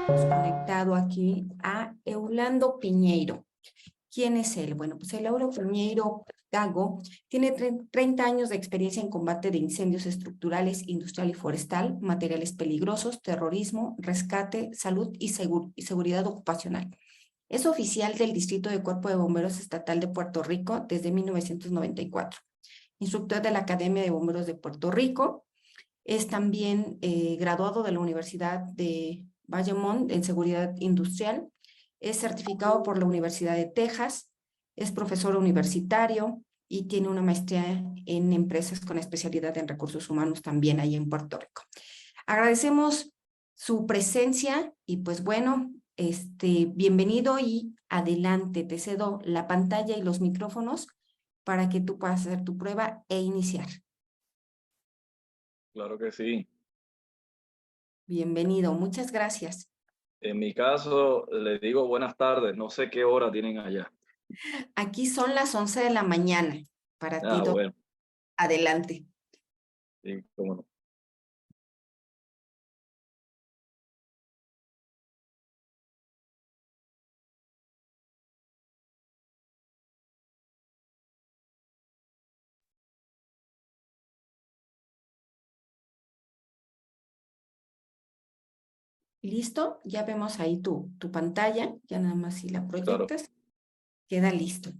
Conectado aquí a Eulando Piñeiro. ¿Quién es él? Bueno, pues el Eulando Piñeiro Gago tiene 30 años de experiencia en combate de incendios estructurales, industrial y forestal, materiales peligrosos, terrorismo, rescate, salud y seguridad ocupacional. Es oficial del Distrito de Cuerpo de Bomberos Estatal de Puerto Rico desde 1994. Instructor de la Academia de Bomberos de Puerto Rico. Es también graduado de la Universidad de Bayamón en Seguridad Industrial. Es certificado por la Universidad de Texas. Es profesor universitario y tiene una maestría en empresas con especialidad en recursos humanos también ahí en Puerto Rico. Agradecemos su presencia y pues bueno, bienvenido y adelante. Te cedo la pantalla y los micrófonos para que tú puedas hacer tu prueba e iniciar. Claro que sí. Bienvenido, muchas gracias. En mi caso, le digo buenas tardes. No sé qué hora tienen allá. Aquí son las 11 de la mañana. Para ti, Bueno, adelante. sí, cómo no. ¿Listo? Ya vemos ahí tu pantalla. Ya nada más si la Claro, proyectas, queda listo.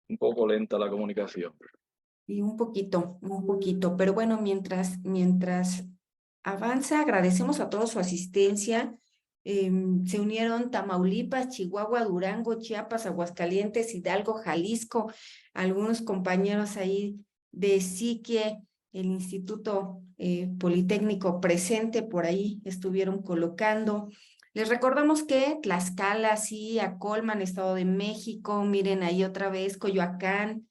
un poco lenta la comunicación. Y un poquito. Pero bueno, mientras avanza, agradecemos a toda su asistencia. Se unieron Tamaulipas, Chihuahua, Durango, Chiapas, Aguascalientes, Hidalgo, Jalisco, algunos compañeros ahí de Siquie, el Instituto Politécnico presente, por ahí estuvieron colocando. Les recordamos que Tlaxcala, sí, Acolman, Estado de México, miren ahí otra vez, Coyoacán.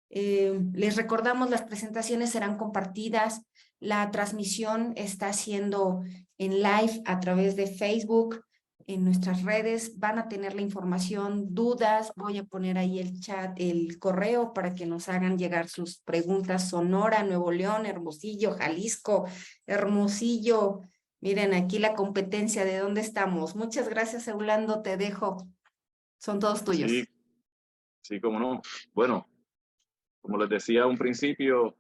Les recordamos, las presentaciones serán compartidas. La transmisión está siendo en live a través de Facebook, en nuestras redes. Van a tener la información, dudas. Voy a poner ahí el chat, el correo para que nos hagan llegar sus preguntas. Sonora, Nuevo León, Hermosillo, Jalisco, Hermosillo. Miren aquí la competencia de dónde estamos. Muchas gracias, Eulando. Te dejo. Son todos Sí, tuyos. sí, cómo no. Bueno, como les decía a un principio,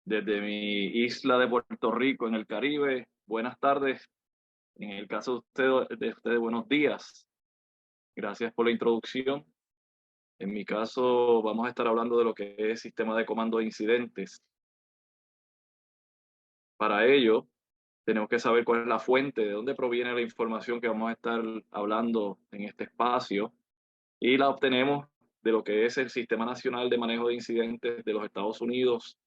desde mi isla de Puerto Rico en el Caribe, buenas tardes. En el caso de ustedes, buenos días. Gracias por la introducción. En mi caso, vamos a estar hablando de lo que es sistema de comando de incidentes. Para ello, tenemos que saber cuál es la fuente, de dónde proviene la información que vamos a estar hablando en este espacio, y la obtenemos de lo que es el Sistema Nacional de Manejo de Incidentes de los Estados Unidos,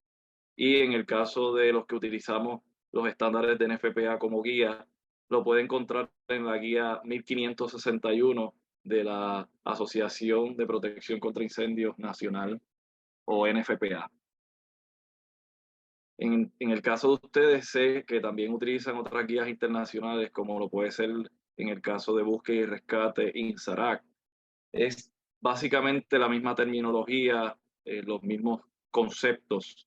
y en el caso de los que utilizamos los estándares de NFPA como guía, lo puede encontrar en la guía 1561 de la Asociación de Protección contra Incendios Nacional, o NFPA. En el caso de ustedes, sé que también utilizan otras guías internacionales, como lo puede ser en el caso de búsqueda y rescate INSARAC. Es básicamente la misma terminología, los mismos conceptos.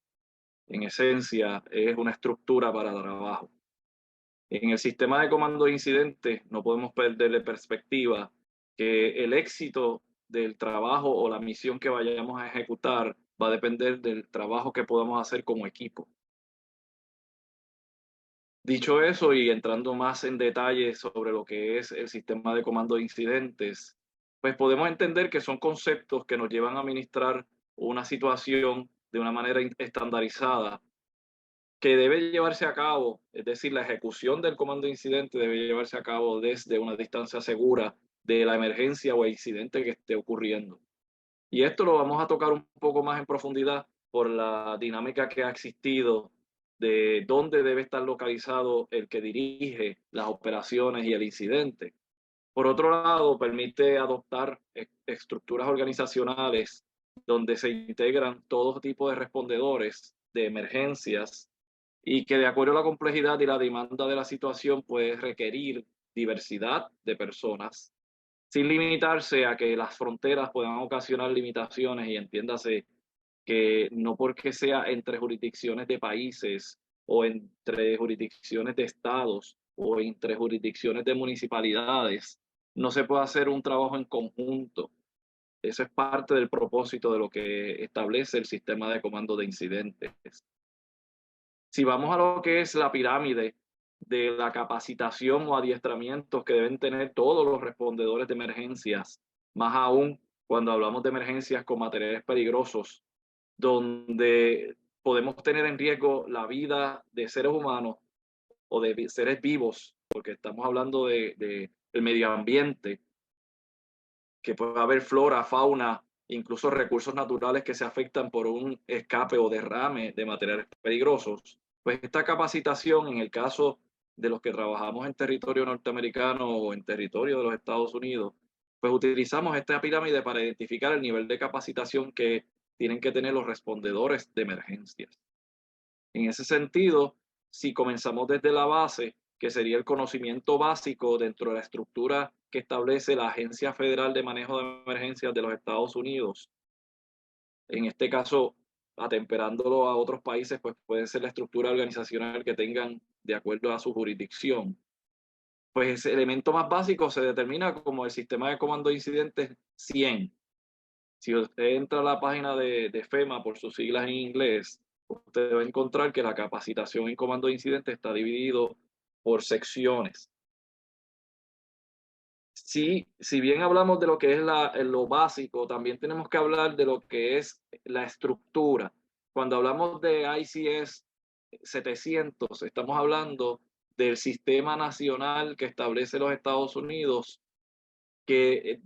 En esencia, es una estructura para trabajo. En el sistema de comando de incidentes, no podemos perder de perspectiva que el éxito del trabajo o la misión que vayamos a ejecutar va a depender del trabajo que podamos hacer como equipo. Dicho eso, y entrando más en detalle sobre lo que es el sistema de comando de incidentes, pues podemos entender que son conceptos que nos llevan a administrar una situación de una manera estandarizada que debe llevarse a cabo, es decir, la ejecución del comando de incidente debe llevarse a cabo desde una distancia segura de la emergencia o incidente que esté ocurriendo. Y esto lo vamos a tocar un poco más en profundidad por la dinámica que ha existido de dónde debe estar localizado el que dirige las operaciones y el incidente. Por otro lado, permite adoptar estructuras organizacionales donde se integran todo tipo de respondedores de emergencias y que de acuerdo a la complejidad y la demanda de la situación puede requerir diversidad de personas, sin limitarse a que las fronteras puedan ocasionar limitaciones, y entiéndase que no porque sea entre jurisdicciones de países o entre jurisdicciones de estados o entre jurisdicciones de municipalidades, no se puede hacer un trabajo en conjunto. Eso es parte del propósito de lo que establece el sistema de comando de incidentes. Si vamos a lo que es la pirámide de la capacitación o adiestramientos que deben tener todos los respondedores de emergencias, más aún cuando hablamos de emergencias con materiales peligrosos, donde podemos tener en riesgo la vida de seres humanos o de seres vivos, porque estamos hablando del medio ambiente, que puede haber flora, fauna, incluso recursos naturales que se afectan por un escape o derrame de materiales peligrosos. Pues esta capacitación, en el caso de los que trabajamos en territorio norteamericano o en territorio de los Estados Unidos, pues utilizamos esta pirámide para identificar el nivel de capacitación que tienen que tener los respondedores de emergencias. En ese sentido, si comenzamos desde la base, que sería el conocimiento básico dentro de la estructura que establece la Agencia Federal de Manejo de Emergencias de los Estados Unidos, en este caso, atemperándolo a otros países, pues puede ser la estructura organizacional que tengan de acuerdo a su jurisdicción. Pues ese elemento más básico se determina como el sistema de comando de incidentes 100. Si usted entra a la página de FEMA por sus siglas en inglés, usted va a encontrar que la capacitación en comando de incidentes está dividido por secciones. Sí, si bien hablamos de lo que es lo básico, también tenemos que hablar de lo que es la estructura. Cuando hablamos de ICS 700, estamos hablando del sistema nacional que establece los Estados Unidos, que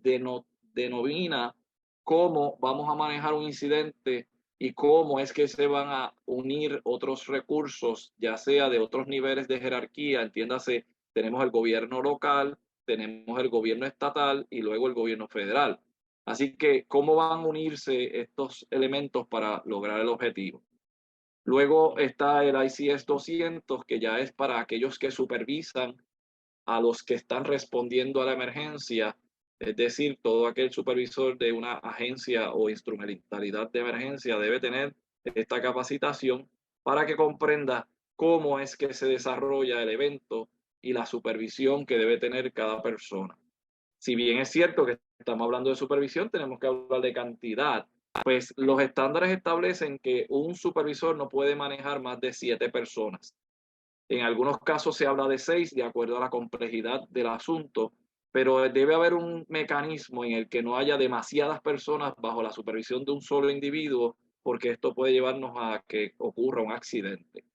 denomina cómo vamos a manejar un incidente y cómo es que se van a unir otros recursos, ya sea de otros niveles de jerarquía. Entiéndase, tenemos el gobierno local, tenemos el gobierno estatal y luego el gobierno federal. Así que, ¿cómo van a unirse estos elementos para lograr el objetivo? Luego está el ICS 200, que ya es para aquellos que supervisan a los que están respondiendo a la emergencia, es decir, todo aquel supervisor de una agencia o instrumentalidad de emergencia debe tener esta capacitación para que comprenda cómo es que se desarrolla el evento y la supervisión que debe tener cada persona. Si bien es cierto que estamos hablando de supervisión, tenemos que hablar de cantidad. Pues los estándares establecen que un supervisor no puede manejar más de 7 personas. En algunos casos se habla de 6 de acuerdo a la complejidad del asunto, pero debe haber un mecanismo en el que no haya demasiadas personas bajo la supervisión de un solo individuo, porque esto puede llevarnos a que ocurra un accidente.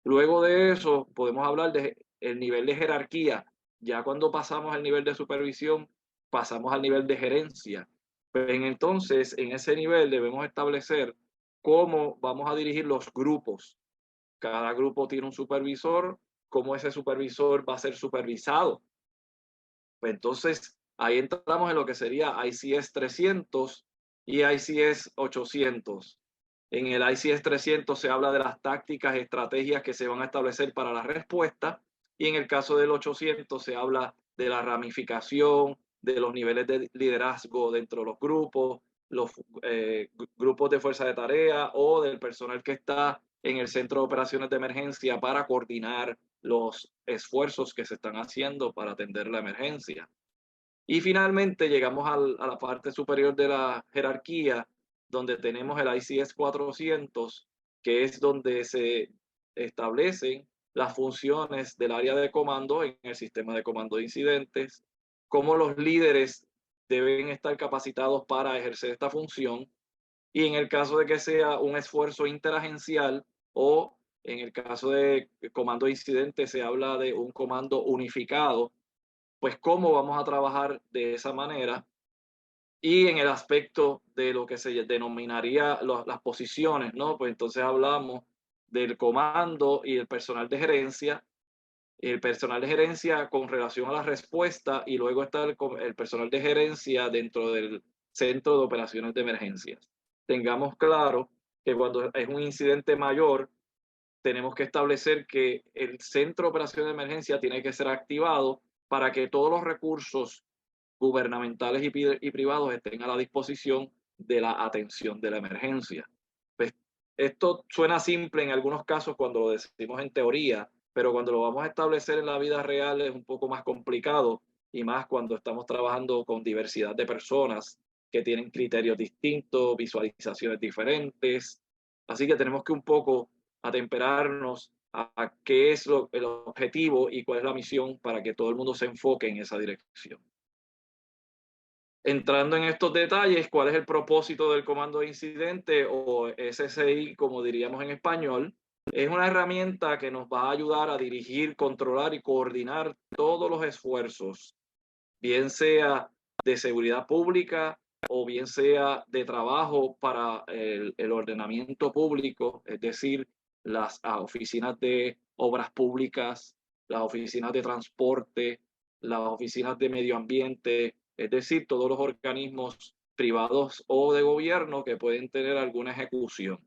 Luego de eso podemos hablar de el nivel de jerarquía. Ya cuando pasamos al nivel de supervisión, pasamos al nivel de gerencia. Pero entonces, en ese nivel debemos establecer cómo vamos a dirigir los grupos. Cada grupo tiene un supervisor, cómo ese supervisor va a ser supervisado. Pues entonces, ahí entramos en lo que sería ICS 300 y ICS 800. En el ICS 300 se habla de las tácticas, estrategias que se van a establecer para la respuesta, y en el caso del 800 se habla de la ramificación, de los niveles de liderazgo dentro de los los grupos de fuerza de tarea o del personal que está en el centro de operaciones de emergencia para coordinar los esfuerzos que se están haciendo para atender la emergencia. Y finalmente llegamos a la parte superior de la jerarquía, donde tenemos el ICS 400, que es donde se establecen las funciones del área de comando en el sistema de comando de incidentes, cómo los líderes deben estar capacitados para ejercer esta función, y en el caso de que sea un esfuerzo interagencial o en el caso de comando de incidentes se habla de un comando unificado, pues cómo vamos a trabajar de esa manera. Y en el aspecto de lo que se denominaría las posiciones, ¿no? Pues entonces hablamos del comando y el personal de gerencia. El personal de gerencia con relación a la respuesta, y luego está el personal de gerencia dentro del centro de operaciones de emergencias. Tengamos claro que cuando es un incidente mayor, tenemos que establecer que el centro de operaciones de emergencia tiene que ser activado para que todos los recursos gubernamentales y privados estén a la disposición de la atención de la emergencia. Pues, esto suena simple en algunos casos cuando lo decimos en teoría, pero cuando lo vamos a establecer en la vida real es un poco más complicado, y más cuando estamos trabajando con diversidad de personas que tienen criterios distintos, visualizaciones diferentes. Así que tenemos que un poco atemperarnos a qué es el objetivo y cuál es la misión para que todo el mundo se enfoque en esa dirección. Entrando en estos detalles, ¿cuál es el propósito del comando de incidente o SCI, como diríamos en español? Es una herramienta que nos va a ayudar a dirigir, controlar y coordinar todos los esfuerzos, bien sea de seguridad pública o bien sea de trabajo para el ordenamiento público, es decir, las oficinas de obras públicas, las oficinas de transporte, las oficinas de medio ambiente, es decir, todos los organismos privados o de gobierno que pueden tener alguna ejecución.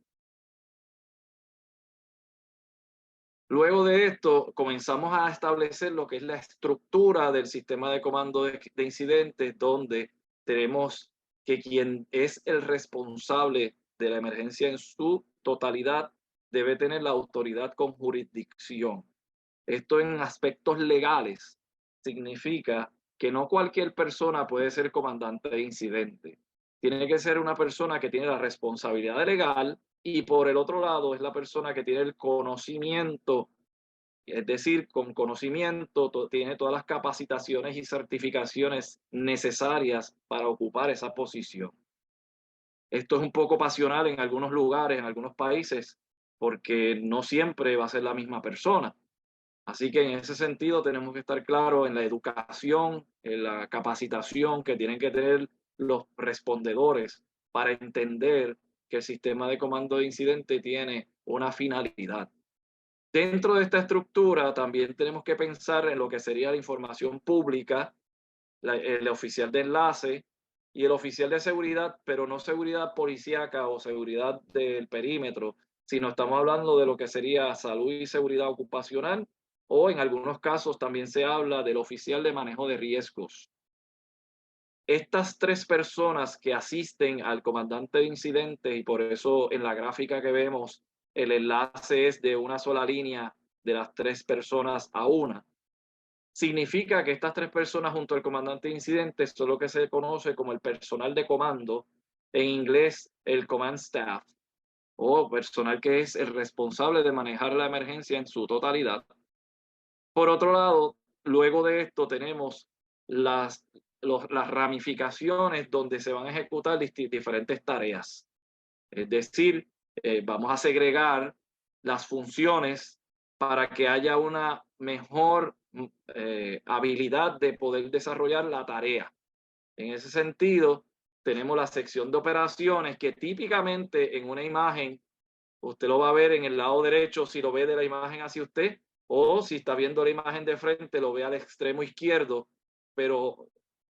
Luego de esto, comenzamos a establecer lo que es la estructura del sistema de comando de incidentes, donde tenemos que quien es el responsable de la emergencia en su totalidad debe tener la autoridad con jurisdicción. Esto en aspectos legales significa que no cualquier persona puede ser comandante de incidente. Tiene que ser una persona que tiene la responsabilidad legal y por el otro lado es la persona que tiene el conocimiento, es decir, con conocimiento tiene todas las capacitaciones y certificaciones necesarias para ocupar esa posición. Esto es un poco pasional en algunos lugares, en algunos países, porque no siempre va a ser la misma persona. Así que en ese sentido tenemos que estar claros en la educación, en la capacitación que tienen que tener los respondedores para entender que el sistema de comando de incidente tiene una finalidad. Dentro de esta estructura también tenemos que pensar en lo que sería la información pública, el oficial de enlace y el oficial de seguridad, pero no seguridad policíaca o seguridad del perímetro, sino estamos hablando de lo que sería salud y seguridad ocupacional, o en algunos casos también se habla del oficial de manejo de riesgos. Estas tres personas que asisten al comandante de incidentes, y por eso en la gráfica que vemos el enlace es de una sola línea de las tres personas a una, significa que estas tres personas junto al comandante de incidentes son lo que se conoce como el personal de comando, en inglés el command staff, o personal que es el responsable de manejar la emergencia en su totalidad. Por otro lado, luego de esto tenemos las, las ramificaciones donde se van a ejecutar diferentes tareas. Es decir, vamos a segregar las funciones para que haya una mejor habilidad de poder desarrollar la tarea. En ese sentido, tenemos la sección de operaciones que típicamente en una imagen, usted lo va a ver en el lado derecho si lo ve de la imagen hacia usted, o si está viendo la imagen de frente, lo ve al extremo izquierdo, pero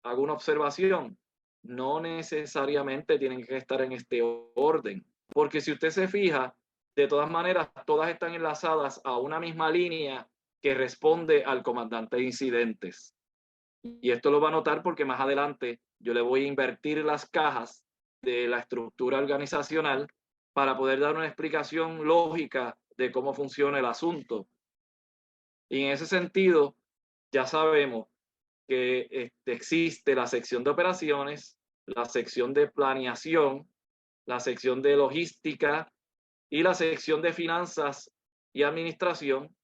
hago una observación, no necesariamente tienen que estar en este orden, porque si usted se fija, de todas maneras, todas están enlazadas a una misma línea que responde al comandante de incidentes. Y esto lo va a notar porque más adelante yo le voy a invertir las cajas de la estructura organizacional para poder dar una explicación lógica de cómo funciona el asunto. Y en ese sentido, ya sabemos que existe la sección de operaciones, la sección de planeación, la sección de logística y la sección de finanzas y administración,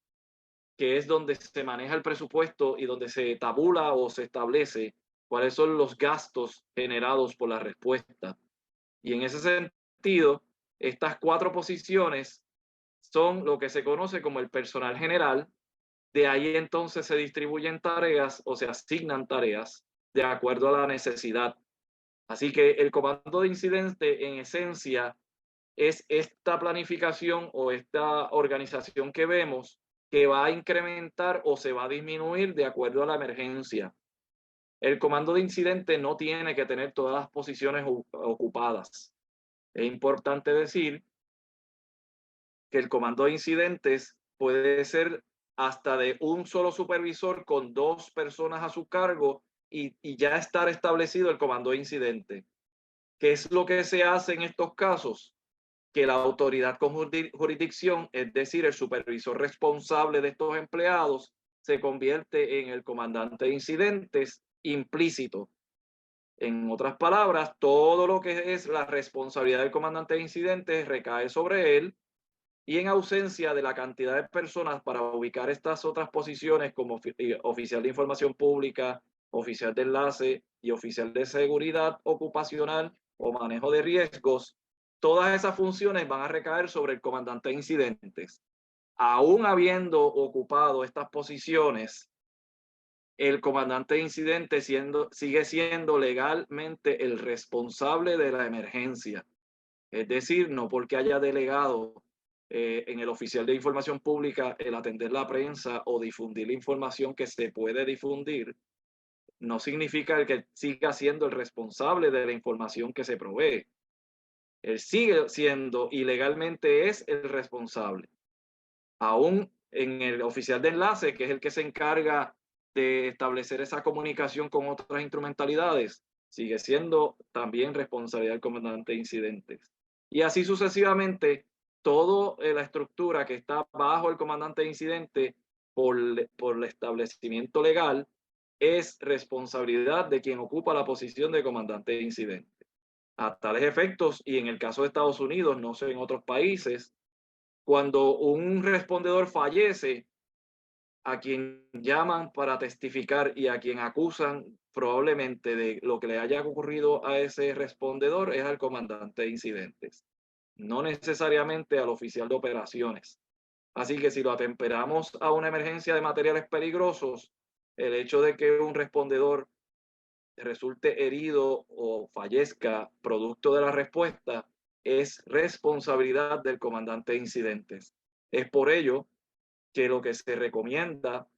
que es donde se maneja el presupuesto y donde se tabula o se establece cuáles son los gastos generados por la respuesta. Y en ese sentido, estas cuatro posiciones son lo que se conoce como el personal general. De ahí entonces se distribuyen tareas o se asignan tareas de acuerdo a la necesidad. Así que el comando de incidente en esencia es esta planificación o esta organización que vemos que va a incrementar o se va a disminuir de acuerdo a la emergencia. El comando de incidente no tiene que tener todas las posiciones ocupadas. Es importante decir que el comando de incidentes puede ser hasta de un solo supervisor con 2 personas a su cargo y ya estar establecido el comando de incidente. ¿Qué es lo que se hace en estos casos? Que la autoridad con jurisdicción, es decir, el supervisor responsable de estos empleados, se convierte en el comandante de incidentes implícito. En otras palabras, todo lo que es la responsabilidad del comandante de incidentes recae sobre él, y en ausencia de la cantidad de personas para ubicar estas otras posiciones como oficial de información pública, oficial de enlace y oficial de seguridad ocupacional o manejo de riesgos, todas esas funciones van a recaer sobre el comandante de incidentes. Aún habiendo ocupado estas posiciones, el comandante de incidentes sigue siendo legalmente el responsable de la emergencia. Es decir, no porque haya delegado en el oficial de información pública el atender la prensa o difundir la información que se puede difundir, no significa que siga siendo el responsable de la información que se provee. Él sigue siendo y legalmente es el responsable. Aún en el oficial de enlace, que es el que se encarga de establecer esa comunicación con otras instrumentalidades, sigue siendo también responsabilidad del comandante de incidentes. Y así sucesivamente, toda la estructura que está bajo el comandante de incidente por el establecimiento legal es responsabilidad de quien ocupa la posición de comandante de incidente. A tales efectos, y en el caso de Estados Unidos, no sé en otros países, cuando un respondedor fallece, a quien llaman para testificar y a quien acusan probablemente de lo que le haya ocurrido a ese respondedor es al comandante de incidentes, no necesariamente al oficial de operaciones. Así que si lo atemperamos a una emergencia de materiales peligrosos, el hecho de que un respondedor resulte herido o fallezca producto de la respuesta es responsabilidad del comandante de incidentes. Es por ello que lo que se recomienda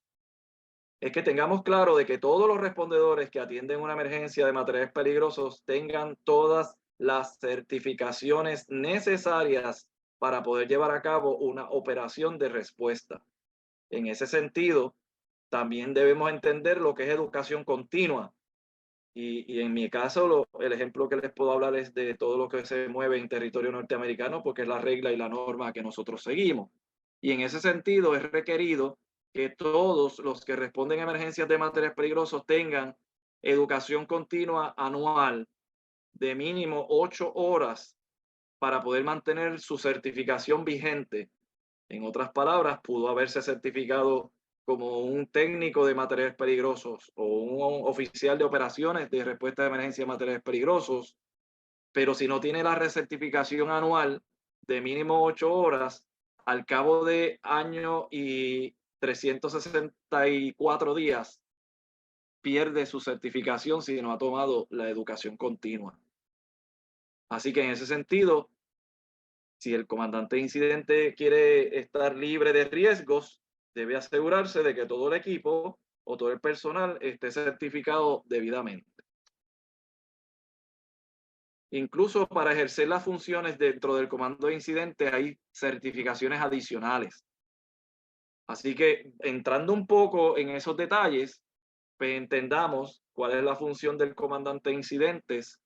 es que tengamos claro de que todos los respondedores que atienden una emergencia de materiales peligrosos tengan todas las certificaciones necesarias para poder llevar a cabo una operación de respuesta. En ese sentido, también debemos entender lo que es educación continua. Y en mi caso, el ejemplo que les puedo hablar es de todo lo que se mueve en territorio norteamericano, porque es la regla y la norma que nosotros seguimos. Y en ese sentido es requerido que todos los que responden a emergencias de materiales peligrosos tengan educación continua anual de mínimo 8 horas para poder mantener su certificación vigente. En otras palabras, pudo haberse certificado como un técnico de materiales peligrosos o un oficial de operaciones de respuesta de emergencia de materiales peligrosos, pero si no tiene la recertificación anual de mínimo 8 horas, al cabo de año y 364 días, pierde su certificación si no ha tomado la educación continua. Así que en ese sentido, si el comandante de incidente quiere estar libre de riesgos, debe asegurarse de que todo el equipo o todo el personal esté certificado debidamente. Incluso para ejercer las funciones dentro del comando de incidente hay certificaciones adicionales. Así que entrando un poco en esos detalles, pues entendamos cuál es la función del comandante de incidentes,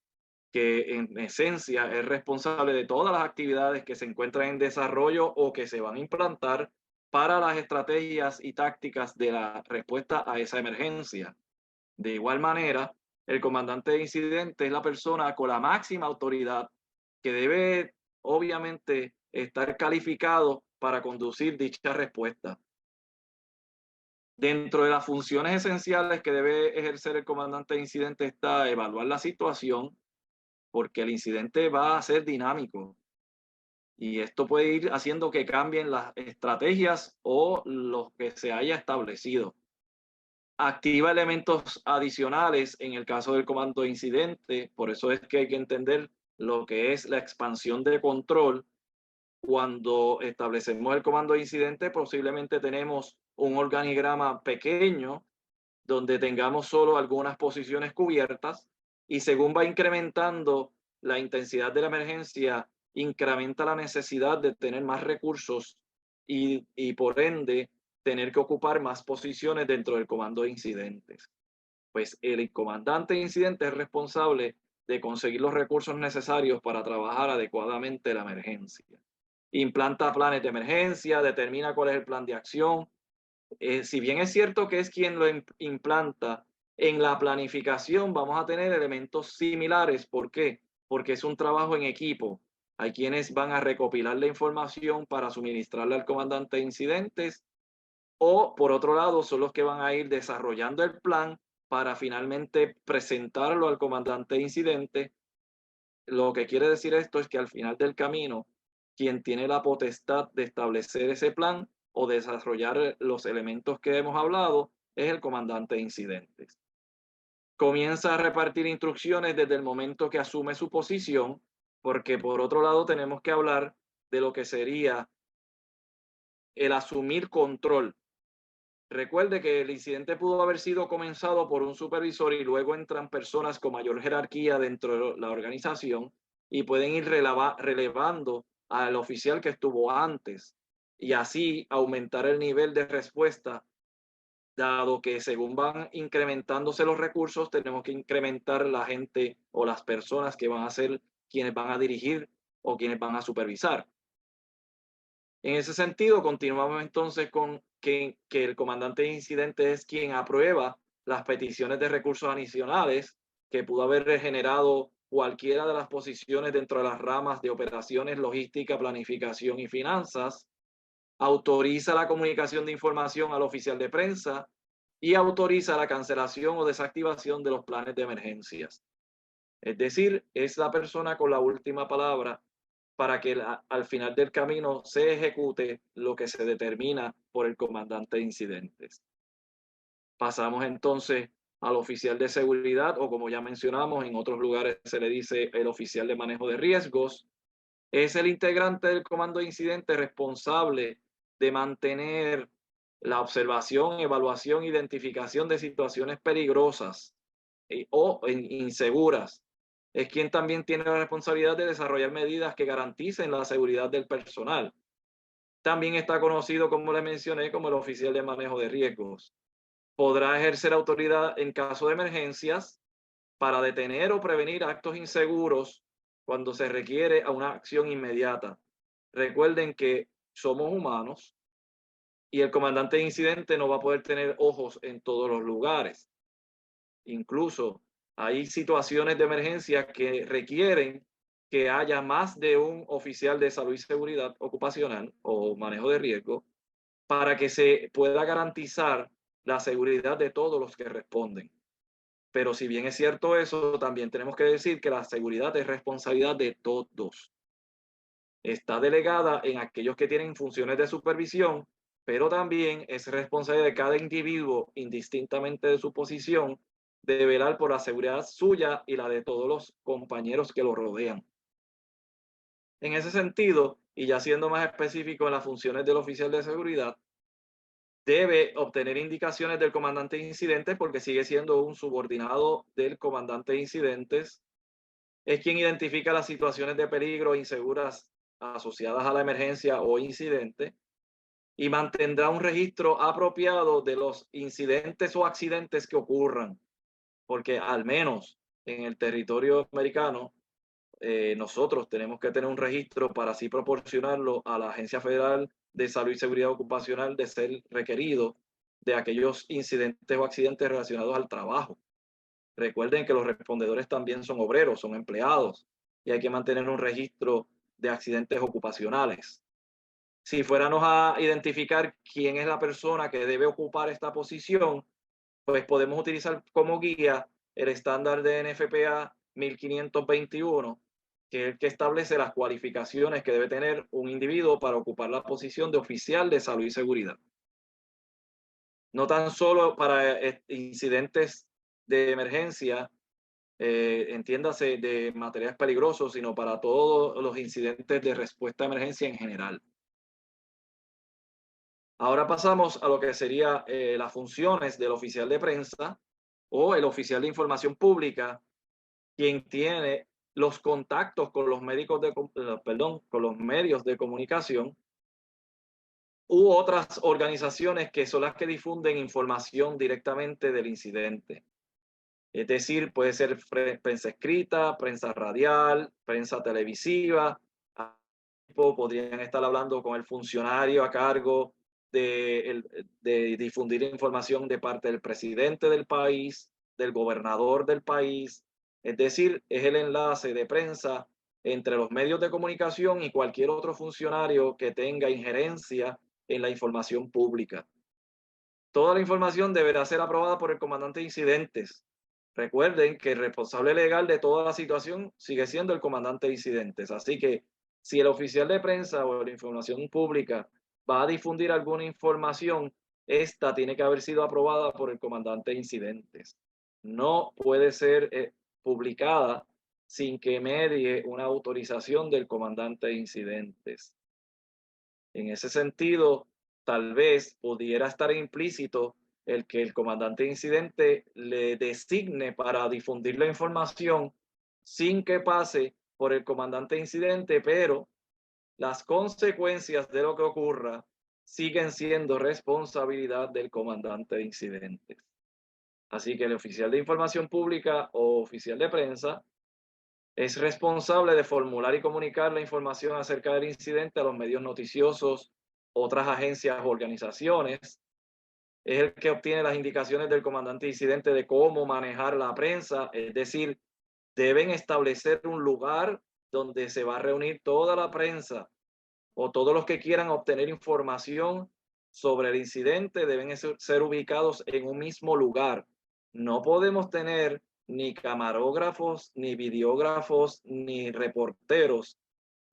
que en esencia es responsable de todas las actividades que se encuentran en desarrollo o que se van a implantar para las estrategias y tácticas de la respuesta a esa emergencia. De igual manera, el comandante de incidente es la persona con la máxima autoridad que debe obviamente estar calificado para conducir dicha respuesta. Dentro de las funciones esenciales que debe ejercer el comandante de incidente está evaluar la situación, porque el incidente va a ser dinámico y esto puede ir haciendo que cambien las estrategias o lo que se haya establecido. Activa elementos adicionales en el caso del comando de incidente, por eso es que hay que entender lo que es la expansión de control. Cuando establecemos el comando de incidente, posiblemente tenemos un organigrama pequeño donde tengamos solo algunas posiciones cubiertas y según va incrementando la intensidad de la emergencia, incrementa la necesidad de tener más recursos y por ende tener que ocupar más posiciones dentro del comando de incidentes. Pues el comandante de incidentes es responsable de conseguir los recursos necesarios para trabajar adecuadamente la emergencia. Implanta planes de emergencia, determina cuál es el plan de acción. Si bien es cierto que es quien lo implanta, en la planificación vamos a tener elementos similares. ¿Por qué? Porque es un trabajo en equipo. Hay quienes van a recopilar la información para suministrarla al comandante de incidentes o, por otro lado, son los que van a ir desarrollando el plan para finalmente presentarlo al comandante de incidente. Lo que quiere decir esto es que al final del camino, quien tiene la potestad de establecer ese plan o desarrollar los elementos que hemos hablado es el comandante de incidentes. Comienza a repartir instrucciones desde el momento que asume su posición, porque por otro lado tenemos que hablar de lo que sería el asumir control. Recuerde que el incidente pudo haber sido comenzado por un supervisor y luego entran personas con mayor jerarquía dentro de la organización y pueden ir relevando al oficial que estuvo antes y así aumentar el nivel de respuesta, dado que según van incrementándose los recursos, tenemos que incrementar la gente o las personas que van a ser quienes van a dirigir o quienes van a supervisar. En ese sentido, continuamos entonces con que el comandante de incidente es quien aprueba las peticiones de recursos adicionales que pudo haber generado cualquiera de las posiciones dentro de las ramas de operaciones, logística, planificación y finanzas, autoriza la comunicación de información al oficial de prensa y autoriza la cancelación o desactivación de los planes de emergencias. Es decir, es la persona con la última palabra para que al final del camino se ejecute lo que se determina por el comandante de incidentes. Pasamos entonces al oficial de seguridad, o como ya mencionamos, en otros lugares se le dice el oficial de manejo de riesgos. Es el integrante del comando de incidentes responsable de mantener la observación, evaluación, identificación de situaciones peligrosas o inseguras. Es quien también tiene la responsabilidad de desarrollar medidas que garanticen la seguridad del personal. También está conocido, como le mencioné, como el oficial de manejo de riesgos. Podrá ejercer autoridad en caso de emergencias para detener o prevenir actos inseguros cuando se requiere a una acción inmediata. Recuerden que somos humanos y el comandante de incidente no va a poder tener ojos en todos los lugares. Incluso hay situaciones de emergencia que requieren que haya más de un oficial de salud y seguridad ocupacional o manejo de riesgo para que se pueda garantizar la seguridad de todos los que responden. Pero si bien es cierto eso, también tenemos que decir que la seguridad es responsabilidad de todos. Está delegada en aquellos que tienen funciones de supervisión, pero también es responsabilidad de cada individuo, indistintamente de su posición, de velar por la seguridad suya y la de todos los compañeros que lo rodean. En ese sentido, y ya siendo más específico en las funciones del oficial de seguridad, debe obtener indicaciones del comandante de incidentes porque sigue siendo un subordinado del comandante de incidentes. Es quien identifica las situaciones de peligro inseguras asociadas a la emergencia o incidente y mantendrá un registro apropiado de los incidentes o accidentes que ocurran, porque al menos en el territorio americano nosotros tenemos que tener un registro para así proporcionarlo a la Agencia Federal de Salud y Seguridad Ocupacional de ser requerido de aquellos incidentes o accidentes relacionados al trabajo. Recuerden que los respondedores también son obreros, son empleados y hay que mantener un registro de accidentes ocupacionales. Si fuéramos a identificar quién es la persona que debe ocupar esta posición, pues podemos utilizar como guía el estándar de NFPA 1521, que es el que establece las cualificaciones que debe tener un individuo para ocupar la posición de oficial de salud y seguridad. No tan solo para incidentes de emergencia, entiéndase de materiales peligrosos, sino para todos los incidentes de respuesta a emergencia en general. Ahora pasamos a lo que sería las funciones del oficial de prensa o el oficial de información pública, quien tiene los contactos con los médicos con los medios de comunicación u otras organizaciones que son las que difunden información directamente del incidente. Es decir, puede ser prensa escrita, prensa radial, prensa televisiva. Podrían estar hablando con el funcionario a cargo de difundir información de parte del presidente del país, del gobernador del país. Es decir, es el enlace de prensa entre los medios de comunicación y cualquier otro funcionario que tenga injerencia en la información pública. Toda la información deberá ser aprobada por el comandante de incidentes. Recuerden que el responsable legal de toda la situación sigue siendo el comandante de incidentes. Así que si el oficial de prensa o la información pública va a difundir alguna información, esta tiene que haber sido aprobada por el comandante de incidentes. No puede ser publicada sin que medie una autorización del comandante de incidentes. En ese sentido, tal vez pudiera estar implícito el que el comandante de incidente le designe para difundir la información sin que pase por el comandante de incidente, pero las consecuencias de lo que ocurra siguen siendo responsabilidad del comandante de incidentes. Así que el oficial de información pública o oficial de prensa es responsable de formular y comunicar la información acerca del incidente a los medios noticiosos, otras agencias o organizaciones. Es el que obtiene las indicaciones del comandante de incidente de cómo manejar la prensa, es decir, deben establecer un lugar donde se va a reunir toda la prensa o todos los que quieran obtener información sobre el incidente deben ser ubicados en un mismo lugar. No podemos tener ni camarógrafos, ni videógrafos, ni reporteros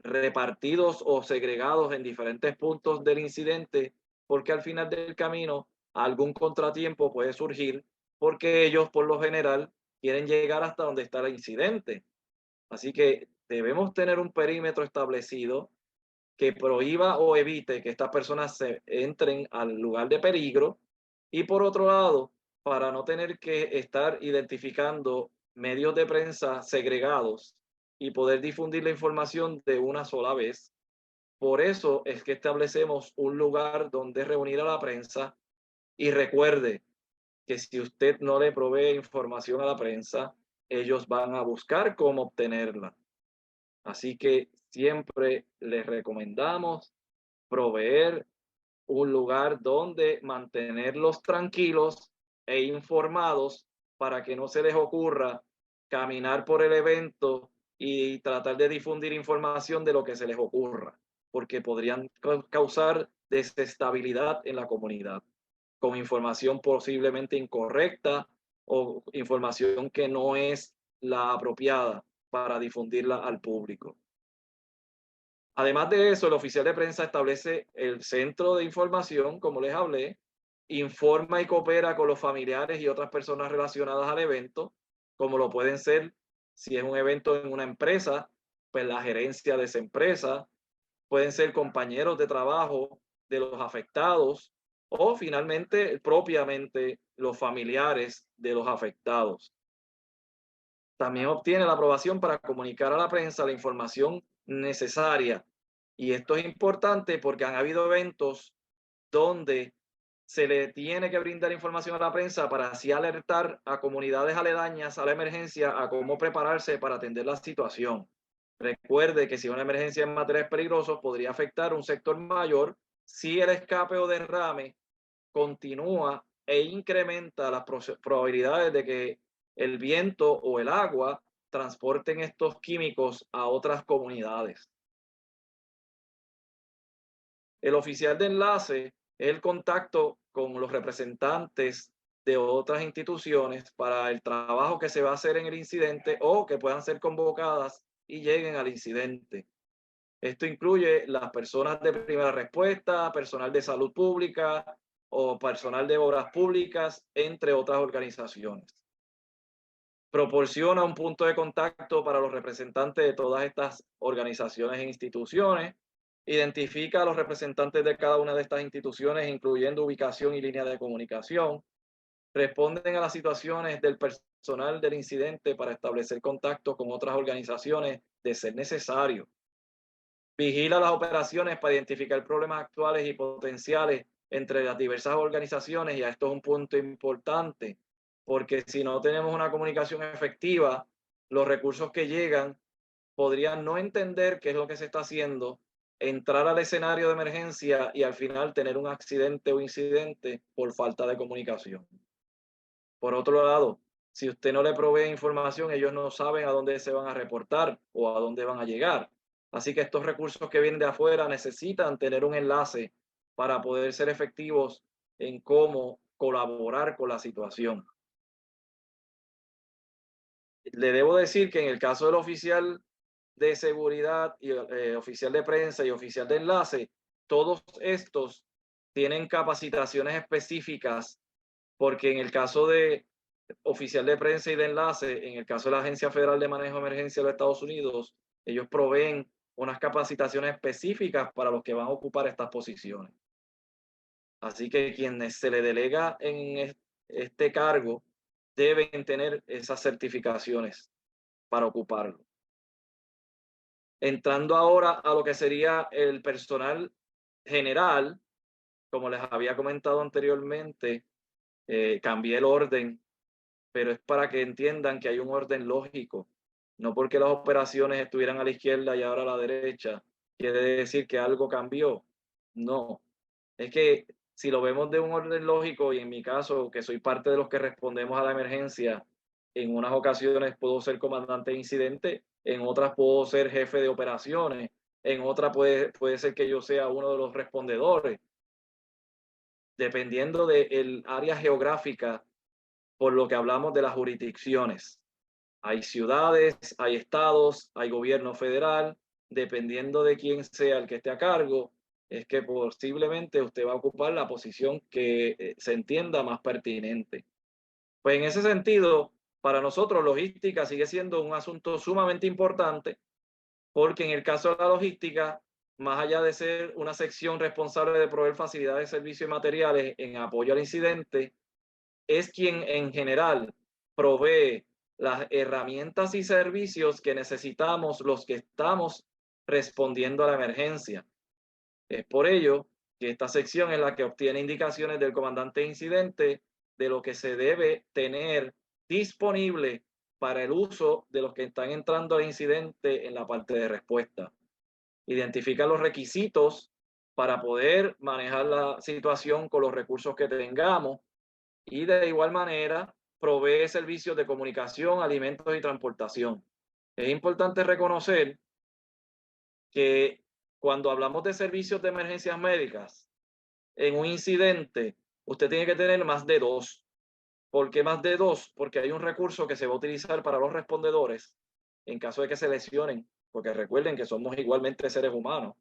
repartidos o segregados en diferentes puntos del incidente, porque al final del camino algún contratiempo puede surgir, porque ellos por lo general quieren llegar hasta donde está el incidente. Así que debemos tener un perímetro establecido que prohíba o evite que estas personas se entren al lugar de peligro, y por otro lado, para no tener que estar identificando medios de prensa segregados y poder difundir la información de una sola vez. Por eso es que establecemos un lugar donde reunir a la prensa, y recuerde que si usted no le provee información a la prensa, ellos van a buscar cómo obtenerla. Así que siempre les recomendamos proveer un lugar donde mantenerlos tranquilos e informados para que no se les ocurra caminar por el evento y tratar de difundir información de lo que se les ocurra, porque podrían causar desestabilidad en la comunidad con información posiblemente incorrecta o información que no es la apropiada para difundirla al público. Además de eso, el oficial de prensa establece el centro de información, como les hablé, informa y coopera con los familiares y otras personas relacionadas al evento, como lo pueden ser si es un evento en una empresa, pues la gerencia de esa empresa, pueden ser compañeros de trabajo de los afectados o finalmente propiamente los familiares de los afectados. También obtiene la aprobación para comunicar a la prensa la información necesaria. Y esto es importante porque han habido eventos donde se le tiene que brindar información a la prensa para así alertar a comunidades aledañas a la emergencia a cómo prepararse para atender la situación. Recuerde que si una emergencia en materiales peligrosos podría afectar un sector mayor si el escape o derrame continúa e incrementa las probabilidades de que el viento o el agua transporten estos químicos a otras comunidades. El oficial de enlace es el contacto con los representantes de otras instituciones para el trabajo que se va a hacer en el incidente o que puedan ser convocadas y lleguen al incidente. Esto incluye las personas de primera respuesta, personal de salud pública o personal de obras públicas, entre otras organizaciones. Proporciona un punto de contacto para los representantes de todas estas organizaciones e instituciones. Identifica a los representantes de cada una de estas instituciones, incluyendo ubicación y línea de comunicación. Responden a las situaciones del personal del incidente para establecer contacto con otras organizaciones de ser necesario. vigila las operaciones para identificar problemas actuales y potenciales entre las diversas organizaciones, y esto es un punto importante, porque si no tenemos una comunicación efectiva, los recursos que llegan podrían no entender qué es lo que se está haciendo, entrar al escenario de emergencia y al final tener un accidente o incidente por falta de comunicación. Por otro lado, si usted no le provee información, ellos no saben a dónde se van a reportar o a dónde van a llegar. Así que estos recursos que vienen de afuera necesitan tener un enlace para poder ser efectivos en cómo colaborar con la situación. Le debo decir que en el caso del oficial de seguridad y oficial de prensa y oficial de enlace, todos estos tienen capacitaciones específicas, porque en el caso de oficial de prensa y de enlace, en el caso de la Agencia Federal de Manejo de Emergencia de los Estados Unidos, ellos proveen unas capacitaciones específicas para los que van a ocupar estas posiciones. Así que quienes se le delega en este cargo deben tener esas certificaciones para ocuparlo. Entrando ahora a lo que sería el personal general, como les había comentado anteriormente, cambié el orden, pero es para que entiendan que hay un orden lógico. No porque las operaciones estuvieran a la izquierda y ahora a la derecha, quiere decir que algo cambió. No, es que si lo vemos de un orden lógico, y en mi caso, que soy parte de los que respondemos a la emergencia, en unas ocasiones puedo ser comandante de incidente, en otras puedo ser jefe de operaciones, en otras puede ser que yo sea uno de los respondedores, dependiendo del área geográfica, por lo que hablamos de las jurisdicciones. Hay ciudades, hay estados, hay gobierno federal, dependiendo de quién sea el que esté a cargo, es que posiblemente usted va a ocupar la posición que se entienda más pertinente. Pues en ese sentido, para nosotros logística sigue siendo un asunto sumamente importante, porque en el caso de la logística, más allá de ser una sección responsable de proveer facilidades, servicios y materiales en apoyo al incidente, es quien en general provee las herramientas y servicios que necesitamos los que estamos respondiendo a la emergencia. Es por ello que esta sección es la que obtiene indicaciones del comandante de incidente de lo que se debe tener disponible para el uso de los que están entrando al incidente en la parte de respuesta. Identifica los requisitos para poder manejar la situación con los recursos que tengamos, y de igual manera provee servicios de comunicación, alimentos y transportación. Es importante reconocer que cuando hablamos de servicios de emergencias médicas, en un incidente, usted tiene que tener más de dos. ¿Por qué más de dos? Porque hay un recurso que se va a utilizar para los respondedores en caso de que se lesionen, porque recuerden que somos igualmente seres humanos.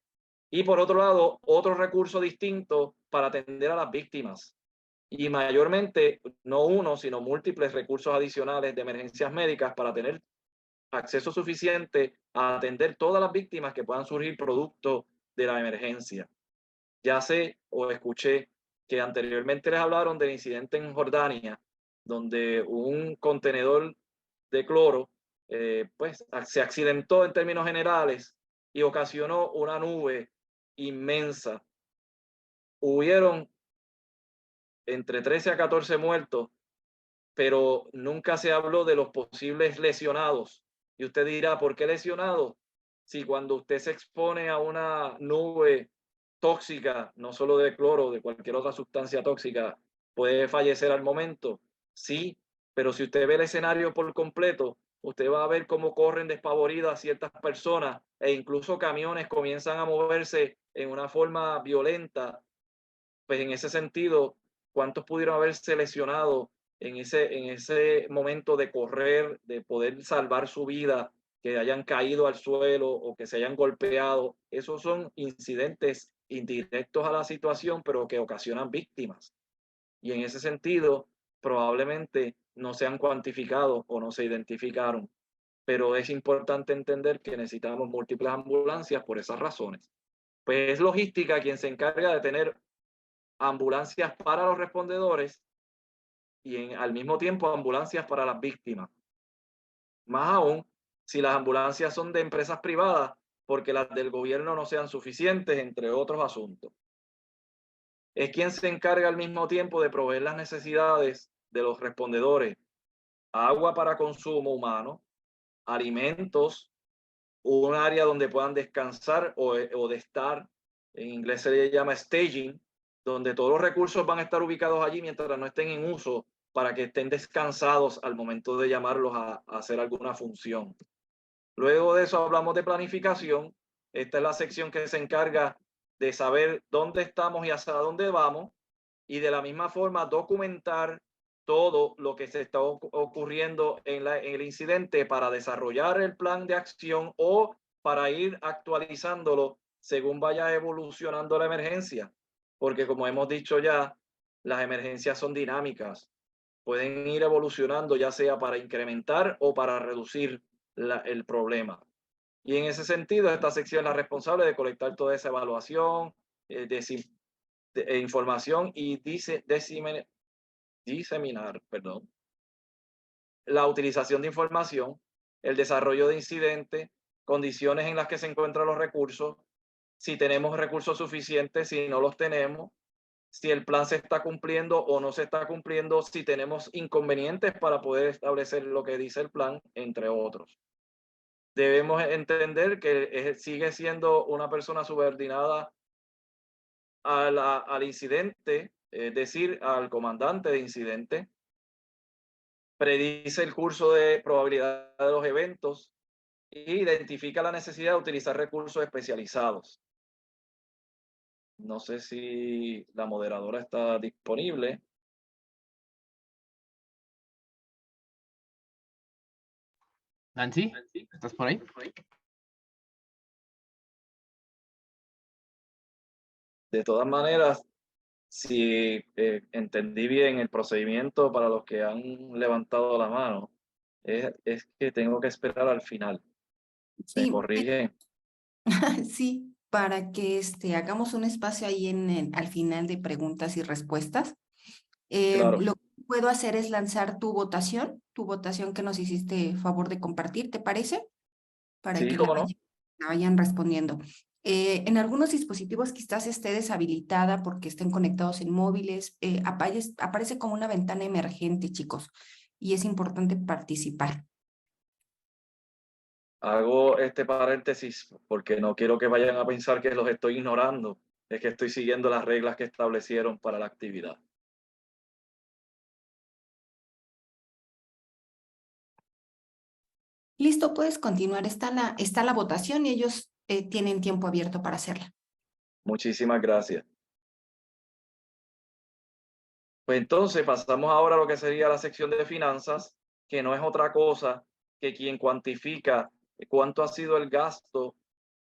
Y por otro lado, otro recurso distinto para atender a las víctimas. Y mayormente, no uno, sino múltiples recursos adicionales de emergencias médicas para tener acceso suficiente a atender todas las víctimas que puedan surgir producto de la emergencia. Ya sé o escuché que anteriormente les hablaron del incidente en Jordania, donde un contenedor de cloro pues, se accidentó en términos generales y ocasionó una nube inmensa. Hubieron entre 13 a 14 muertos, pero nunca se habló de los posibles lesionados. Y usted dirá, ¿por qué lesionados? Si cuando usted se expone a una nube tóxica, no solo de cloro, de cualquier otra sustancia tóxica, puede fallecer al momento. Sí, pero si usted ve el escenario por completo, usted va a ver cómo corren despavoridas ciertas personas e incluso camiones comienzan a moverse en una forma violenta. Pues en ese sentido, ¿cuántos pudieron haberse lesionado en ese momento de correr, de poder salvar su vida, que hayan caído al suelo o que se hayan golpeado? Esos son incidentes indirectos a la situación, pero que ocasionan víctimas. Y en ese sentido, probablemente no se han cuantificado o no se identificaron. Pero es importante entender que necesitamos múltiples ambulancias por esas razones. Pues es logística quien se encarga de tener ambulancias para los respondedores y al mismo tiempo ambulancias para las víctimas. Más aún, si las ambulancias son de empresas privadas, porque las del gobierno no sean suficientes, entre otros asuntos. Es quien se encarga al mismo tiempo de proveer las necesidades de los respondedores: agua para consumo humano, alimentos, un área donde puedan descansar o de estar, en inglés se le llama staging, donde todos los recursos van a estar ubicados allí mientras no estén en uso, para que estén descansados al momento de llamarlos a hacer alguna función. Luego de eso hablamos de planificación. Esta es la sección que se encarga de saber dónde estamos y hacia dónde vamos, y de la misma forma documentar todo lo que se está ocurriendo en el incidente para desarrollar el plan de acción o para ir actualizándolo según vaya evolucionando la emergencia. Porque como hemos dicho ya, las emergencias son dinámicas. Pueden ir evolucionando ya sea para incrementar o para reducir el problema. Y en ese sentido, esta sección es la responsable de colectar toda esa evaluación, información y diseminar, la utilización de información, el desarrollo de incidentes, condiciones en las que se encuentran los recursos, si tenemos recursos suficientes, si no los tenemos, si el plan se está cumpliendo o no se está cumpliendo, si tenemos inconvenientes para poder establecer lo que dice el plan, entre otros. Debemos entender que sigue siendo una persona subordinada al incidente, es decir, al comandante de incidente. Predice el curso de probabilidad de los eventos e identifica la necesidad de utilizar recursos especializados. No sé si la moderadora está disponible. Nancy, ¿estás por ahí? De todas maneras, si entendí bien el procedimiento para los que han levantado la mano, es que tengo que esperar al final. ¿Me Sí, corrigen? sí, para que hagamos un espacio ahí al final de preguntas y respuestas. Claro. Lo que puedo hacer es lanzar tu votación que nos hiciste favor de compartir, ¿te parece? Para Sí, que cómo no. la vayan respondiendo. En algunos dispositivos quizás esté deshabilitada porque estén conectados en móviles. Aparece como una ventana emergente, chicos, y es importante participar. Hago este paréntesis porque no quiero que vayan a pensar que los estoy ignorando. Es que estoy siguiendo las reglas que establecieron para la actividad. Listo, puedes continuar. Está la votación y ellos tienen tiempo abierto para hacerla. Muchísimas gracias. Pues entonces pasamos ahora a lo que sería la sección de finanzas, que no es otra cosa que quien cuantifica cuánto ha sido el gasto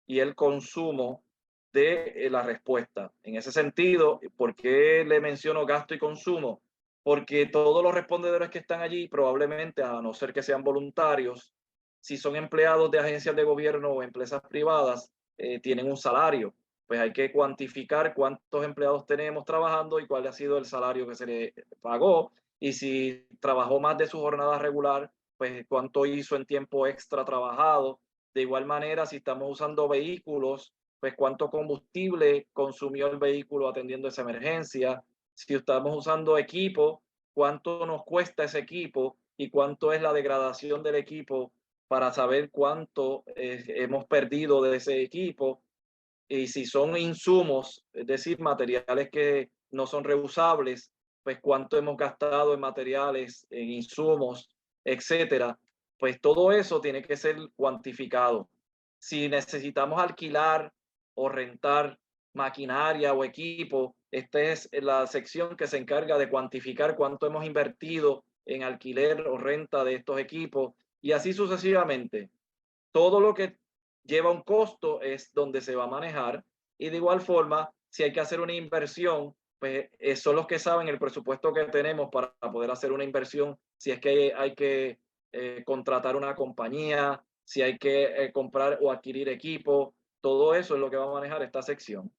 y el consumo de la respuesta. En ese sentido, ¿por qué le menciono gasto y consumo? Porque todos los respondedores que están allí, probablemente, a no ser que sean voluntarios, si son empleados de agencias de gobierno o empresas privadas, tienen un salario. Pues hay que cuantificar cuántos empleados tenemos trabajando y cuál ha sido el salario que se le pagó. Y si trabajó más de su jornada regular, pues cuánto hizo en tiempo extra trabajado. De igual manera, si estamos usando vehículos, pues cuánto combustible consumió el vehículo atendiendo esa emergencia. Si estamos usando equipo, cuánto nos cuesta ese equipo y cuánto es la degradación del equipo para saber cuánto hemos perdido de ese equipo. Y si son insumos, es decir, materiales que no son reusables, pues cuánto hemos gastado en materiales, en insumos, etcétera. Pues todo eso tiene que ser cuantificado. Si necesitamos alquilar o rentar maquinaria o equipo, esta es la sección que se encarga de cuantificar cuánto hemos invertido en alquiler o renta de estos equipos, y así sucesivamente. Todo lo que lleva un costo es donde se va a manejar, y de igual forma, si hay que hacer una inversión, pues son los que saben el presupuesto que tenemos para poder hacer una inversión, si es que hay que contratar una compañía, si hay que comprar o adquirir equipo. Todo eso es lo que va a manejar esta sección.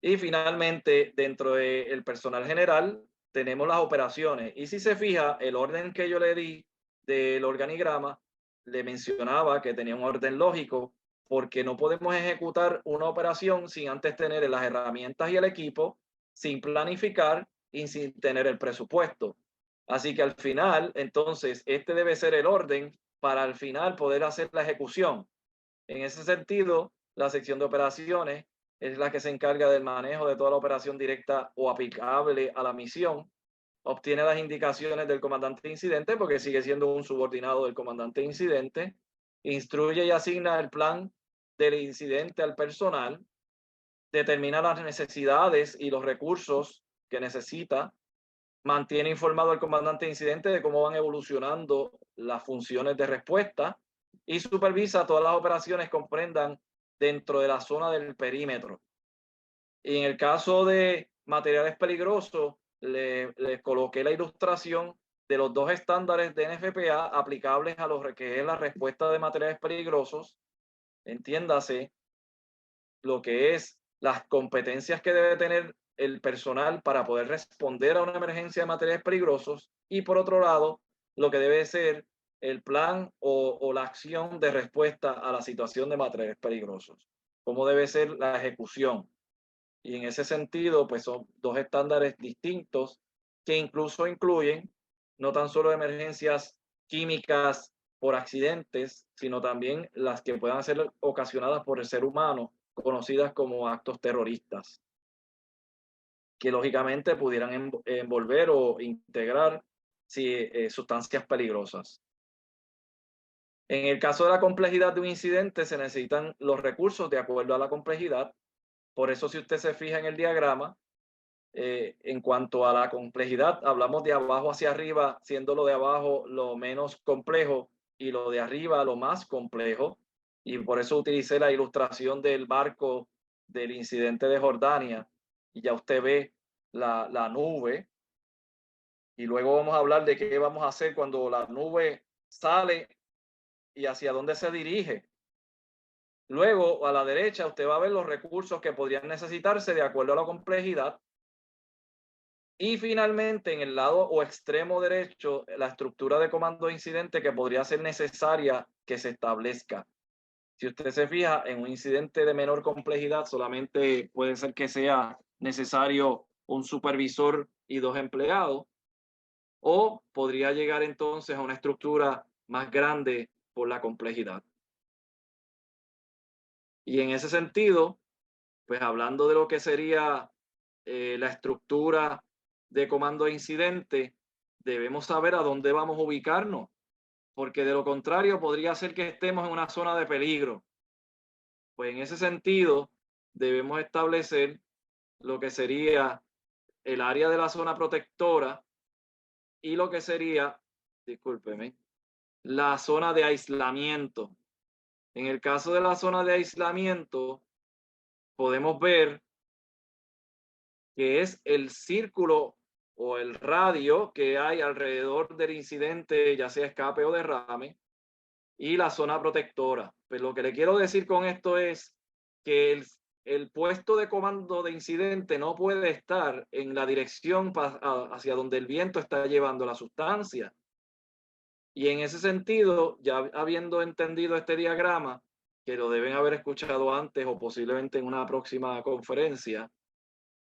Y finalmente, dentro del personal general, tenemos las operaciones. Y si se fija, el orden que yo le di del organigrama, le mencionaba que tenía un orden lógico, porque no podemos ejecutar una operación sin antes tener las herramientas y el equipo, sin planificar y sin tener el presupuesto. Así que al final, entonces, este debe ser el orden para al final poder hacer la ejecución. En ese sentido, la sección de operaciones es la que se encarga del manejo de toda la operación directa o aplicable a la misión. Obtiene las indicaciones del comandante de incidente porque sigue siendo un subordinado del comandante de incidente. Instruye y asigna el plan del incidente al personal. Determina las necesidades y los recursos que necesita. Mantiene informado al comandante de incidente de cómo van evolucionando las funciones de respuesta y supervisa todas las operaciones que comprendan dentro de la zona del perímetro. Y en el caso de materiales peligrosos, le coloqué la ilustración de los dos estándares de NFPA aplicables a lo que es la respuesta de materiales peligrosos. Entiéndase lo que es las competencias que debe tener el personal para poder responder a una emergencia de materiales peligrosos y por otro lado, lo que debe ser el plan o la acción de respuesta a la situación de materiales peligrosos. Cómo debe ser la ejecución. Y en ese sentido, pues son dos estándares distintos que incluso incluyen no tan solo emergencias químicas por accidentes, sino también las que puedan ser ocasionadas por el ser humano, conocidas como actos terroristas, que lógicamente pudieran envolver o integrar sustancias peligrosas. En el caso de la complejidad de un incidente, se necesitan los recursos de acuerdo a la complejidad. Por eso, si usted se fija en el diagrama, en cuanto a la complejidad, hablamos de abajo hacia arriba, siendo lo de abajo lo menos complejo y lo de arriba lo más complejo. Y por eso utilicé la ilustración del barco del incidente de Jordania. Y ya usted ve la nube. Y luego vamos a hablar de qué vamos a hacer cuando la nube sale y hacia dónde se dirige. Luego, a la derecha, usted va a ver los recursos que podrían necesitarse de acuerdo a la complejidad. Y finalmente, en el lado o extremo derecho, la estructura de comando de incidente que podría ser necesaria que se establezca. Si usted se fija, en un incidente de menor complejidad, solamente puede ser que sea necesario un supervisor y 2 empleados, o podría llegar entonces a una estructura más grande por la complejidad. Y en ese sentido, pues hablando de lo que sería la estructura de comando de incidente, debemos saber a dónde vamos a ubicarnos, porque de lo contrario podría ser que estemos en una zona de peligro. Pues en ese sentido, debemos establecer lo que sería el área de la zona protectora y lo que sería, discúlpeme, la zona de aislamiento. En el caso de la zona de aislamiento, podemos ver que es el círculo o el radio que hay alrededor del incidente, ya sea escape o derrame, y la zona protectora. Pero lo que le quiero decir con esto es que el puesto de comando de incidente no puede estar en la dirección hacia donde el viento está llevando la sustancia. Y en ese sentido, ya habiendo entendido este diagrama, que lo deben haber escuchado antes o posiblemente en una próxima conferencia,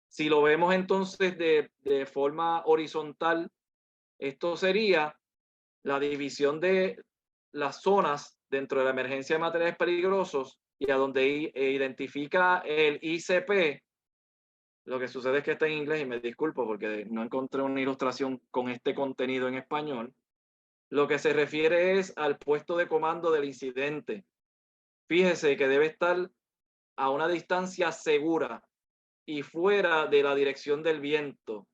si lo vemos entonces de forma horizontal, esto sería la división de las zonas dentro de la emergencia de materiales peligrosos y a donde identifica el ICP. Lo que sucede es que está en inglés y me disculpo porque no encontré una ilustración con este contenido en español. Lo que se refiere es al puesto de comando del incidente. Fíjese que debe estar a una distancia segura y fuera de la dirección del viento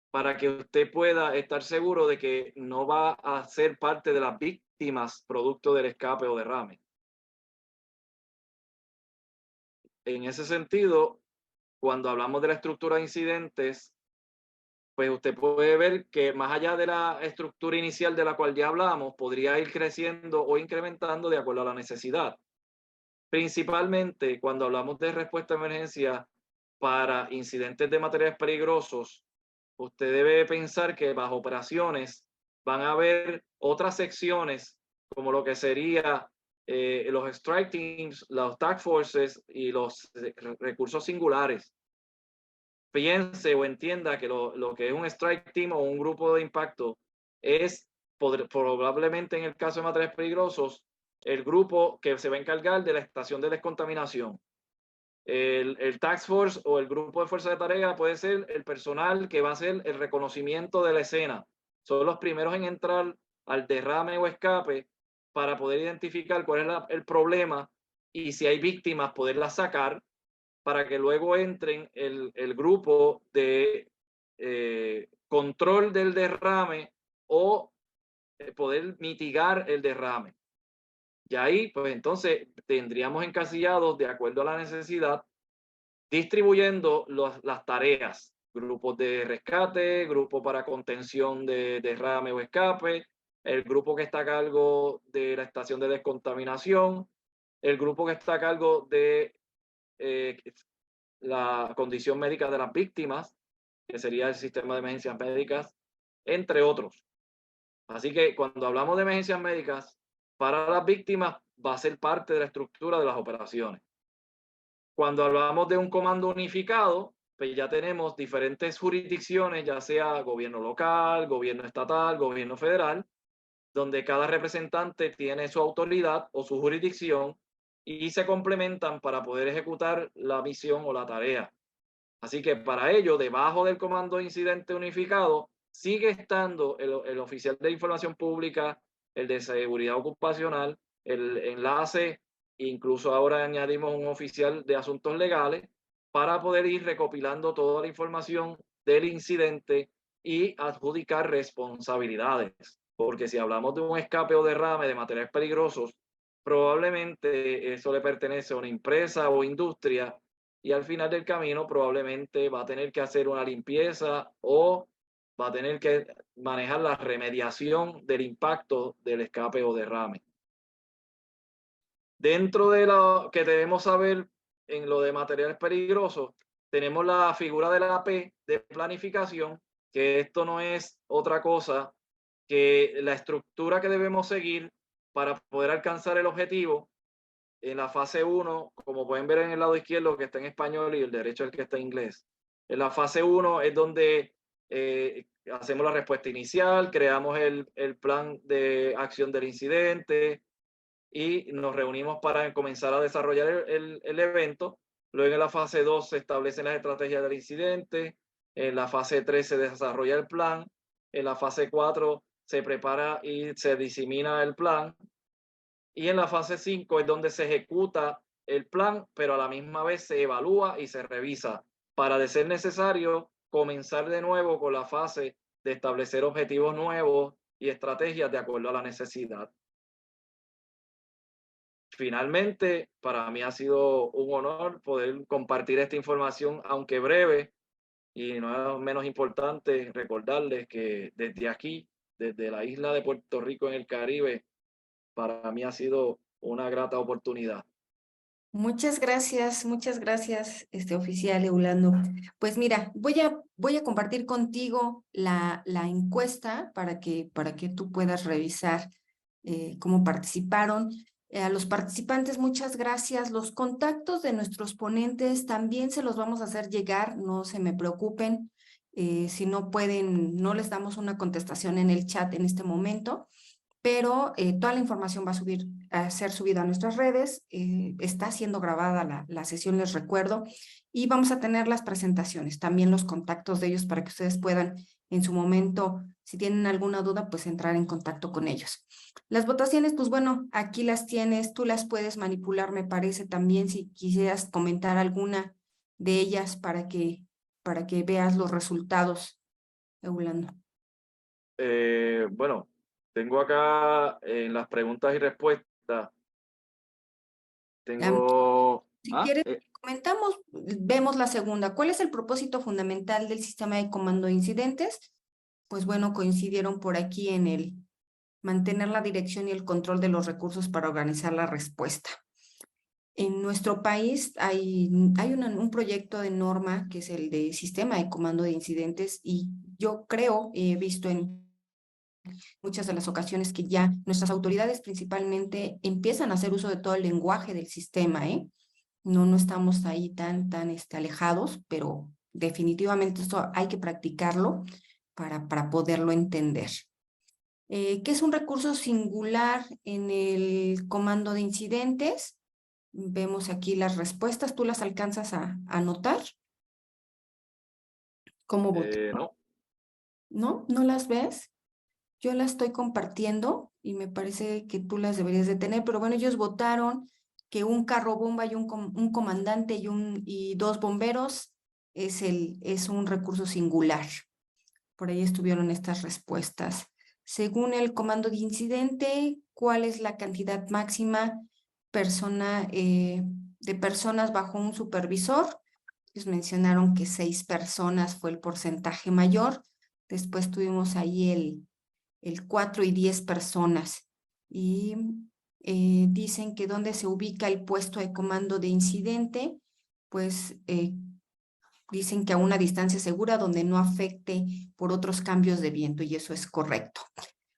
para que usted pueda estar seguro de que no va a ser parte de las víctimas producto del escape o derrame. En ese sentido, cuando hablamos de la estructura de incidentes, pues usted puede ver que más allá de la estructura inicial de la cual ya hablamos, podría ir creciendo o incrementando de acuerdo a la necesidad. Principalmente cuando hablamos de respuesta a emergencia para incidentes de materiales peligrosos, usted debe pensar que bajo operaciones van a haber otras secciones como lo que sería los strike teams, los task forces y los recursos singulares. Piense o entienda que lo que es un strike team o un grupo de impacto es probablemente en el caso de materiales peligrosos el grupo que se va a encargar de la estación de descontaminación. El task force o el grupo de fuerza de tarea puede ser el personal que va a hacer el reconocimiento de la escena. Son los primeros en entrar al derrame o escape para poder identificar cuál es el problema y si hay víctimas poderlas sacar para que luego entren el grupo de control del derrame o poder mitigar el derrame. Y ahí, pues entonces tendríamos encasillados de acuerdo a la necesidad, distribuyendo las tareas, grupos de rescate, grupo para contención de derrame o escape, el grupo que está a cargo de la estación de descontaminación, el grupo que está a cargo de la condición médica de las víctimas, que sería el sistema de emergencias médicas, entre otros. Así que cuando hablamos de emergencias médicas, para las víctimas va a ser parte de la estructura de las operaciones. Cuando hablamos de un comando unificado, pues ya tenemos diferentes jurisdicciones, ya sea gobierno local, gobierno estatal, gobierno federal, donde cada representante tiene su autoridad o su jurisdicción y se complementan para poder ejecutar la misión o la tarea. Así que para ello, debajo del comando de incidente unificado, sigue estando el oficial de información pública, el de seguridad ocupacional, el enlace, incluso ahora añadimos un oficial de asuntos legales para poder ir recopilando toda la información del incidente y adjudicar responsabilidades. Porque si hablamos de un escape o derrame de materiales peligrosos, probablemente eso le pertenece a una empresa o industria y al final del camino probablemente va a tener que hacer una limpieza o va a tener que manejar la remediación del impacto del escape o derrame. Dentro de lo que debemos saber en lo de materiales peligrosos, tenemos la figura de la P de planificación, que esto no es otra cosa que la estructura que debemos seguir para poder alcanzar el objetivo. En la fase 1, como pueden ver en el lado izquierdo que está en español y el derecho el que está en inglés. En la fase 1 es donde hacemos la respuesta inicial, creamos el plan de acción del incidente y nos reunimos para comenzar a desarrollar el evento. Luego en la fase 2 se establecen las estrategias del incidente. En la fase 3 se desarrolla el plan. En la fase 4 se prepara y se disemina el plan. Y en la fase 5 es donde se ejecuta el plan, pero a la misma vez se evalúa y se revisa para, de ser necesario, comenzar de nuevo con la fase de establecer objetivos nuevos y estrategias de acuerdo a la necesidad. Finalmente, para mí ha sido un honor poder compartir esta información, aunque breve, y no es menos importante recordarles que desde aquí, desde la isla de Puerto Rico en el Caribe, para mí ha sido una grata oportunidad. Muchas gracias, oficial Eulando. Pues mira, voy a compartir contigo la encuesta para que tú puedas revisar cómo participaron. A los participantes, muchas gracias. Los contactos de nuestros ponentes también se los vamos a hacer llegar, no se me preocupen. Si no pueden, no les damos una contestación en el chat en este momento, pero toda la información va a ser subida a nuestras redes. Está siendo grabada la sesión, les recuerdo, y vamos a tener las presentaciones, también los contactos de ellos para que ustedes puedan en su momento, si tienen alguna duda, pues entrar en contacto con ellos. Las votaciones, pues bueno, aquí las tienes, tú las puedes manipular, me parece también, si quisieras comentar alguna de ellas para que veas los resultados, Eulando. Bueno, tengo acá en las preguntas y respuestas. Tengo. Si quieres, comentamos, vemos la segunda. ¿Cuál es el propósito fundamental del sistema de comando de incidentes? Pues bueno, coincidieron por aquí en el mantener la dirección y el control de los recursos para organizar la respuesta. En nuestro país hay un proyecto de norma que es el de sistema de comando de incidentes, y yo creo, he visto en muchas de las ocasiones que ya nuestras autoridades principalmente empiezan a hacer uso de todo el lenguaje del sistema, ¿eh? No estamos ahí tan alejados, pero definitivamente esto hay que practicarlo para poderlo entender. ¿Qué es un recurso singular en el comando de incidentes? Vemos aquí las respuestas. ¿Tú las alcanzas a anotar? ¿Cómo votaron? No. ¿No? ¿No las ves? Yo las estoy compartiendo y me parece que tú las deberías de tener, pero bueno, ellos votaron que un carro bomba y un comandante y dos bomberos es un recurso singular. Por ahí estuvieron estas respuestas. Según el comando de incidente, ¿cuál es la cantidad máxima de personas bajo un supervisor? Ellos mencionaron que 6 personas fue el porcentaje mayor. Después tuvimos ahí el 4 y 10 personas. Y dicen que dónde se ubica el puesto de comando de incidente, pues dicen que a una distancia segura donde no afecte por otros cambios de viento, y eso es correcto.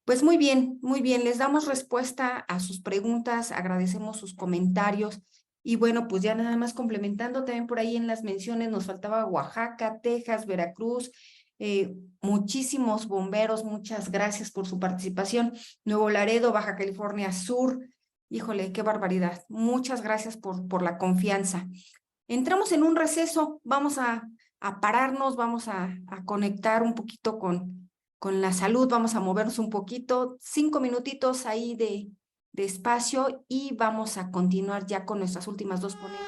Pues muy bien, les damos respuesta a sus preguntas, agradecemos sus comentarios, y bueno, pues ya nada más complementando también por ahí en las menciones, nos faltaba Oaxaca, Texas, Veracruz, muchísimos bomberos, muchas gracias por su participación. Nuevo Laredo, Baja California Sur, híjole, qué barbaridad. Muchas gracias por la confianza. Entramos en un receso, vamos a pararnos, vamos a conectar un poquito con la salud, vamos a movernos un poquito, 5 minutitos ahí de espacio, y vamos a continuar ya con nuestras últimas 2 ponencias.